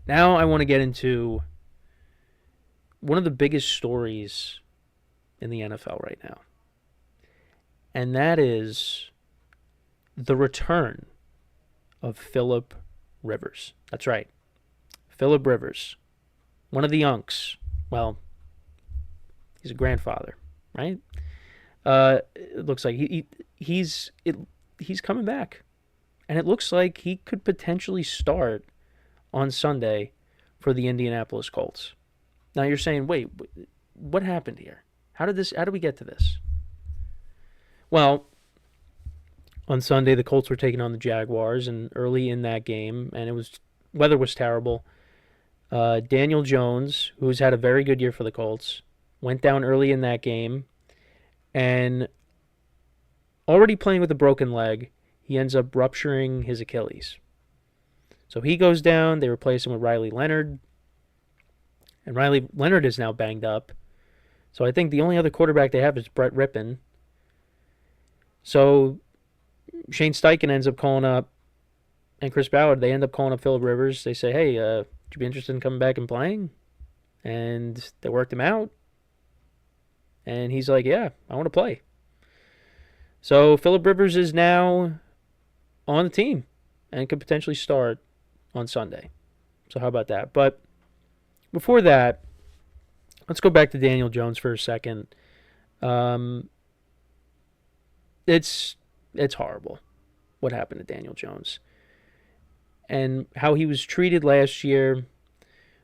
Now I want to get into one of the biggest stories in the NFL right now, and that is the return of Philip Rivers. That's right, Philip Rivers, one of the Unks. Well, he's a grandfather, right? It looks like he's coming back, and it looks like he could potentially start on Sunday for the Indianapolis Colts. Now you're saying, wait, what happened here? How did we get to this? Well, on Sunday the Colts were taking on the Jaguars, and early in that game, and weather was terrible. Daniel Jones, who's had a very good year for the Colts, went down early in that game, and already playing with a broken leg, he ends up rupturing his Achilles. So he goes down. They replace him with Riley Leonard, and Riley Leonard is now banged up. So I think the only other quarterback they have is Brett Rippon. So Shane Steichen ends up calling up, and Chris Ballard, they end up calling up Philip Rivers. They say, hey, would you be interested in coming back and playing? And they worked him out. And he's like, yeah, I want to play. So Philip Rivers is now on the team and could potentially start on Sunday. So how about that? But before that, let's go back to Daniel Jones for a second. It's horrible what happened to Daniel Jones and how he was treated last year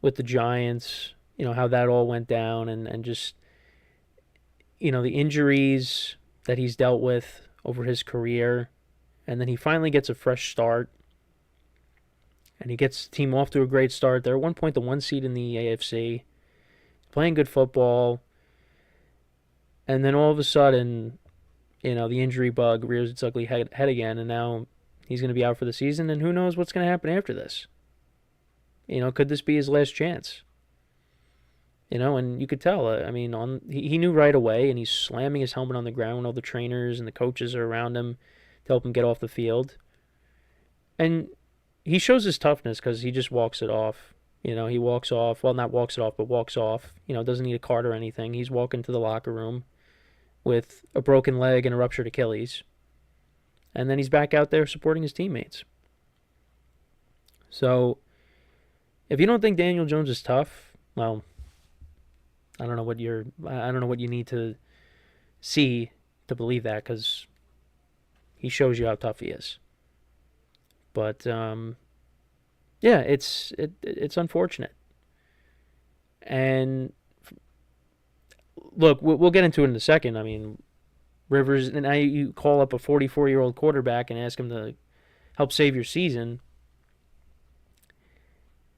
with the Giants. How that all went down, and just the injuries that he's dealt with over his career. And then he finally gets a fresh start. And he gets the team off to a great start. They're at one point the 1 seed in the AFC. Playing good football. And then all of a sudden, the injury bug rears its ugly head again. And now he's going to be out for the season. And who knows what's going to happen after this. Could this be his last chance? And you could tell. He knew right away, and he's slamming his helmet on the ground when all the trainers and the coaches are around him to help him get off the field. And he shows his toughness because he just walks it off. He walks off. Well, not walks it off, but walks off. Doesn't need a cart or anything. He's walking to the locker room with a broken leg and a ruptured Achilles. And then he's back out there supporting his teammates. So, if you don't think Daniel Jones is tough, well, I don't know what you need to see to believe that, because he shows you how tough he is. But yeah, it's unfortunate. And look, we'll get into it in a second. Rivers, and now you call up a 44-year-old quarterback and ask him to help save your season.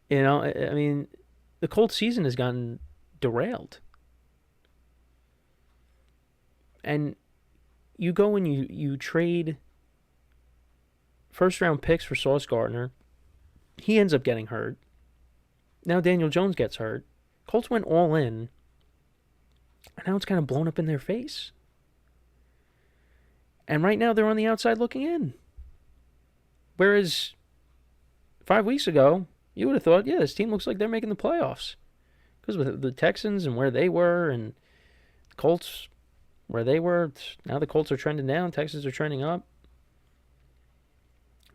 The Colts season has gotten derailed. And you go and you trade first-round picks for Sauce Gardner. He ends up getting hurt. Now Daniel Jones gets hurt. Colts went all in. And now it's kind of blown up in their face. And right now they're on the outside looking in. Whereas 5 weeks ago, you would have thought, yeah, this team looks like they're making the playoffs. Because with the Texans and where they were, and Colts where they were, now the Colts are trending down, Texans are trending up.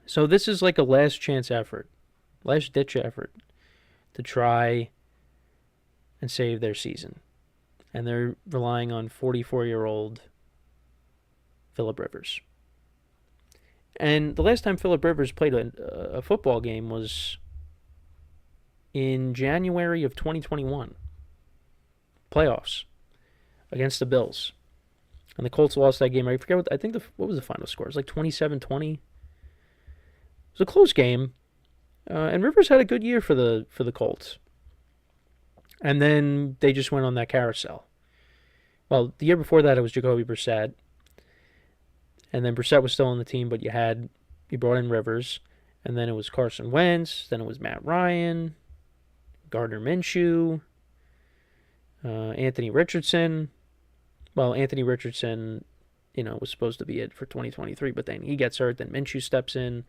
So this is like a last chance effort, last ditch effort to try and save their season. And they're relying on 44-year-old Philip Rivers. And the last time Philip Rivers played a football game was in January of 2021. Playoffs against the Bills. And the Colts lost that game. I forget what was the final score? It was like 27-20. It was a close game. And Rivers had a good year for the Colts. And then they just went on that carousel. Well, the year before that, it was Jacoby Brissett. And then Brissett was still on the team, but you brought in Rivers. And then it was Carson Wentz. Then it was Matt Ryan, Gardner Minshew, Anthony Richardson. Well, Anthony Richardson, was supposed to be it for 2023, but then he gets hurt. Then Minshew steps in,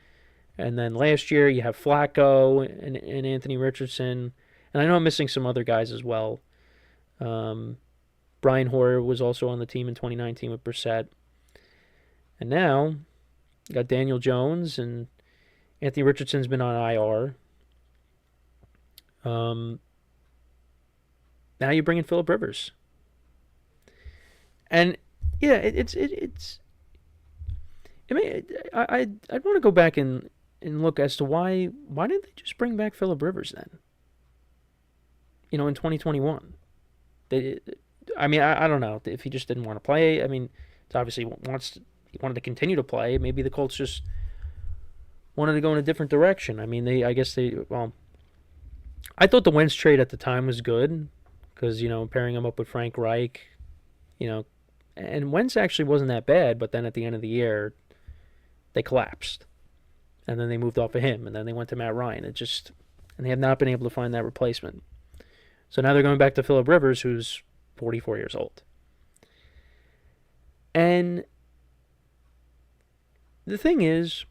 And then last year you have Flacco and Anthony Richardson. And I know I'm missing some other guys as well. Um, Brian Hoyer was also on the team in 2019 with Brissett. And now you got Daniel Jones, and Anthony Richardson's been on IR. Now you bring in Phillip Rivers. And yeah, it's. I mean, I'd want to go back and look as to why didn't they just bring back Phillip Rivers then? In 2021, I don't know if he just didn't want to play. I mean, it's obviously he wanted to continue to play. Maybe the Colts just wanted to go in a different direction. I mean, I thought the Wentz trade at the time was good because pairing him up with Frank Reich, and Wentz actually wasn't that bad. But then at the end of the year, they collapsed, and then they moved off of him, and then they went to Matt Ryan. And they have not been able to find that replacement. So now they're going back to Phillip Rivers, who's 44 years old. And the thing is,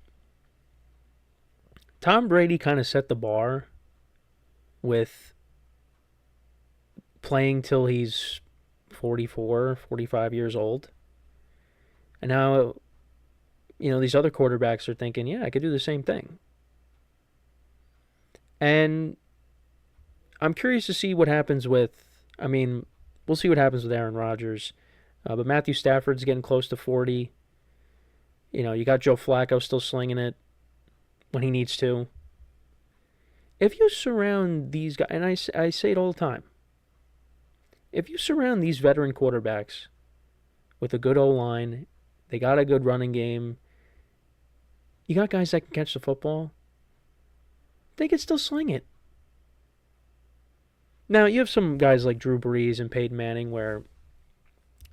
Tom Brady kind of set the bar with playing till he's 44, 45 years old. And now, these other quarterbacks are thinking, yeah, I could do the same thing. And I'm curious to see what happens we'll see what happens with Aaron Rodgers. But Matthew Stafford's getting close to 40. You got Joe Flacco still slinging it when he needs to. If you surround these guys, and I say it all the time, if you surround these veteran quarterbacks with a good O-line, they got a good running game, you got guys that can catch the football, they can still sling it. Now, you have some guys like Drew Brees and Peyton Manning where,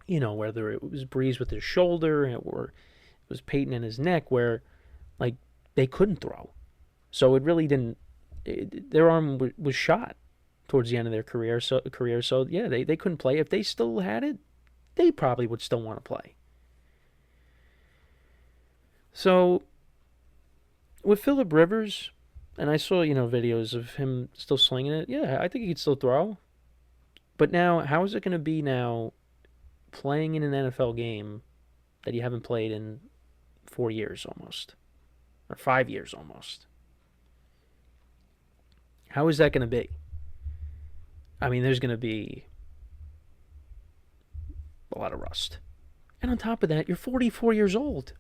whether it was Brees with his shoulder or it was Peyton in his neck where, they couldn't throw. So it really didn't. Their arm was shot towards the end of their career. So yeah, they couldn't play. If they still had it, they probably would still want to play. So with Phillip Rivers, and I saw, videos of him still slinging it. Yeah, I think he could still throw. But now, how is it going to be now playing in an NFL game that you haven't played in 4 years almost? Or 5 years almost? How is that going to be? There's going to be a lot of rust. And on top of that, you're 44 years old.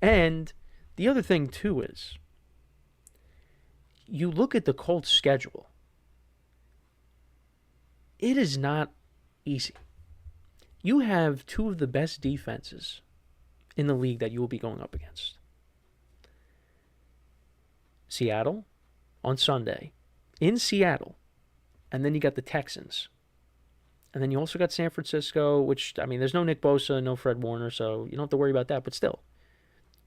And the other thing, too, is you look at the Colts' schedule. It is not easy. You have two of the best defenses in the league that you will be going up against. Seattle on Sunday, in Seattle, and then you got the Texans. And then you also got San Francisco, which, there's no Nick Bosa, no Fred Warner, so you don't have to worry about that, but still.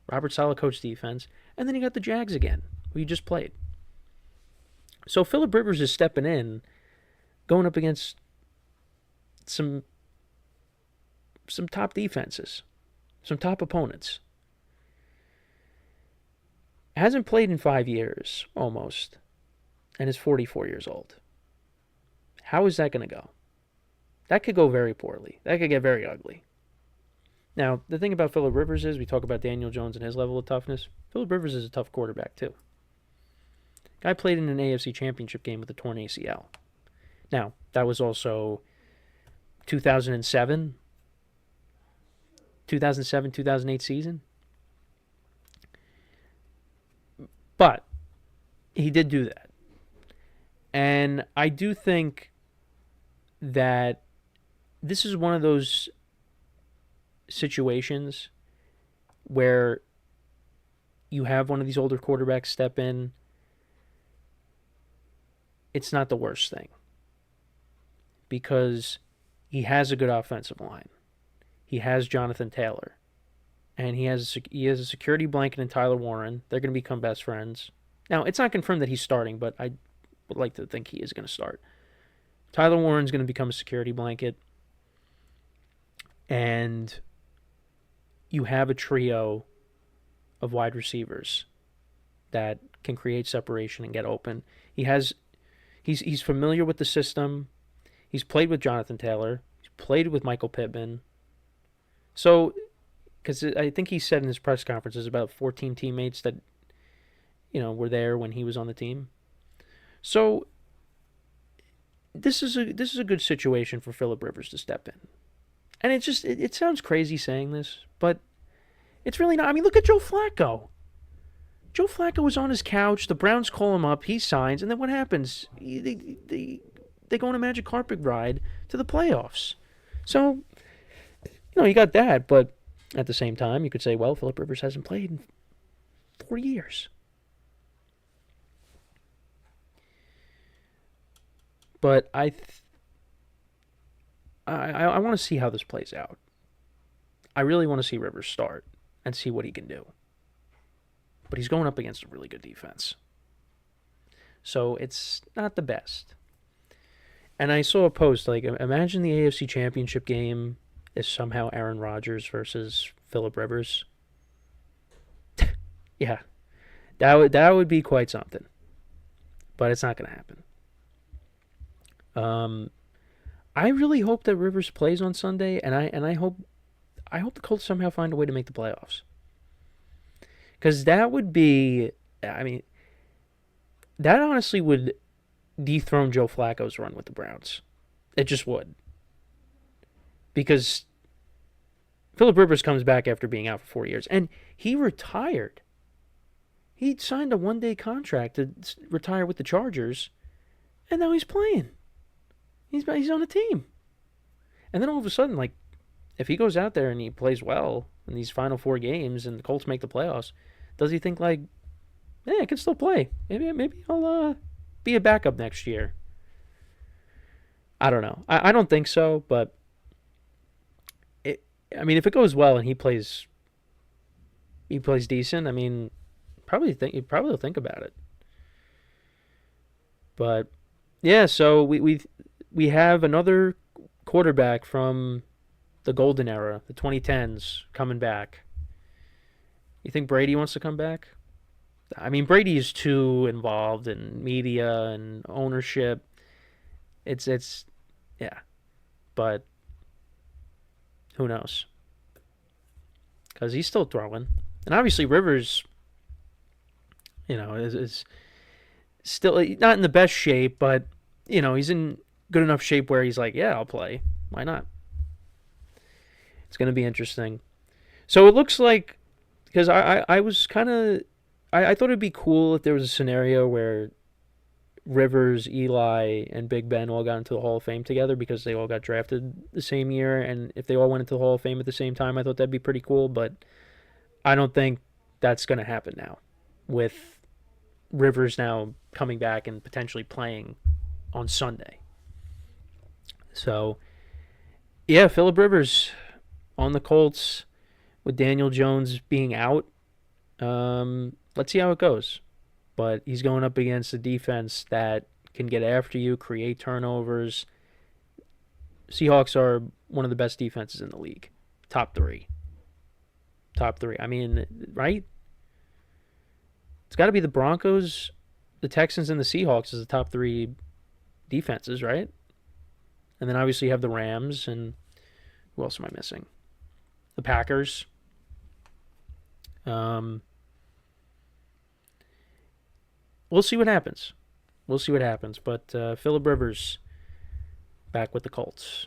Robert Saleh coached defense. And then you got the Jags again, who you just played. So Phillip Rivers is stepping in, going up against some top defenses, some top opponents. Hasn't played in 5 years, almost, and is 44 years old. How is that going to go? That could go very poorly. That could get very ugly. Now, the thing about Phillip Rivers is, we talk about Daniel Jones and his level of toughness. Phillip Rivers is a tough quarterback, too. Guy played in an AFC championship game with a torn ACL. Now, that was also 2007, 2008 season. But he did do that. And I do think that this is one of those situations where you have one of these older quarterbacks step in. It's not the worst thing because he has a good offensive line. He has Jonathan Taylor, and he has a security blanket in Tyler Warren. They're going to become best friends. Now, it's not confirmed that he's starting, but I would like to think he is going to start. Tyler Warren's going to become a security blanket, and you have a trio of wide receivers that can create separation and get open. He's familiar with the system. He's played with Jonathan Taylor. He's played with Michael Pittman. So, because I think he said in his press conferences about 14 teammates that were there when he was on the team. So this is a good situation for Phillip Rivers to step in. And it sounds crazy saying this, but it's really not. I mean, look at Joe Flacco. Joe Flacco was on his couch. The Browns call him up. He signs, and then what happens? They go on a magic carpet ride to the playoffs. So, you got that, but at the same time, you could say, well, Phillip Rivers hasn't played in 4 years. But I want to see how this plays out. I really want to see Rivers start and see what he can do. But he's going up against a really good defense. So it's not the best. And I saw a post, like, imagine the AFC Championship game is somehow Aaron Rodgers versus Phillip Rivers. Yeah, that would be quite something. But it's not going to happen. I really hope that Rivers plays on Sunday, and I hope the Colts somehow find a way to make the playoffs. Because that would be, I mean, that honestly would dethrone Joe Flacco's run with the Browns. It just would. Because Phillip Rivers comes back after being out for 4 years, and he retired. He signed a one-day contract to retire with the Chargers, and now he's playing. He's on a team. And then all of a sudden, like, if he goes out there and he plays well in these final 4 games and the Colts make the playoffs, does he think, like, I can still play. Maybe I'll be a backup next year. I don't know. I don't think so, but if it goes well and he plays decent, I mean, he'd probably think about it. But yeah, so we have another quarterback from the golden era, the 2010s, coming back. You think Brady wants to come back? I mean, Brady is too involved in media and ownership. It's yeah, but who knows? Because he's still throwing, and obviously Rivers, is still not in the best shape, but he's in good enough shape where he's like, yeah, I'll play. Why not? It's going to be interesting. So it looks like, because I was kind of, I thought it'd be cool if there was a scenario where Rivers, Eli, and Big Ben all got into the Hall of Fame together because they all got drafted the same year, and if they all went into the Hall of Fame at the same time, I thought that'd be pretty cool, but I don't think that's going to happen now, with Rivers now coming back and potentially playing on Sunday. So, yeah, Phillip Rivers on the Colts with Daniel Jones being out. Let's see how it goes. But he's going up against a defense that can get after you, create turnovers. Seahawks are one of the best defenses in the league. Top three. I mean, right? It's got to be the Broncos, the Texans, and the Seahawks as the top 3 defenses, right? And then obviously you have the Rams, and who else am I missing? The Packers. We'll see what happens. But Phillip Rivers back with the Colts.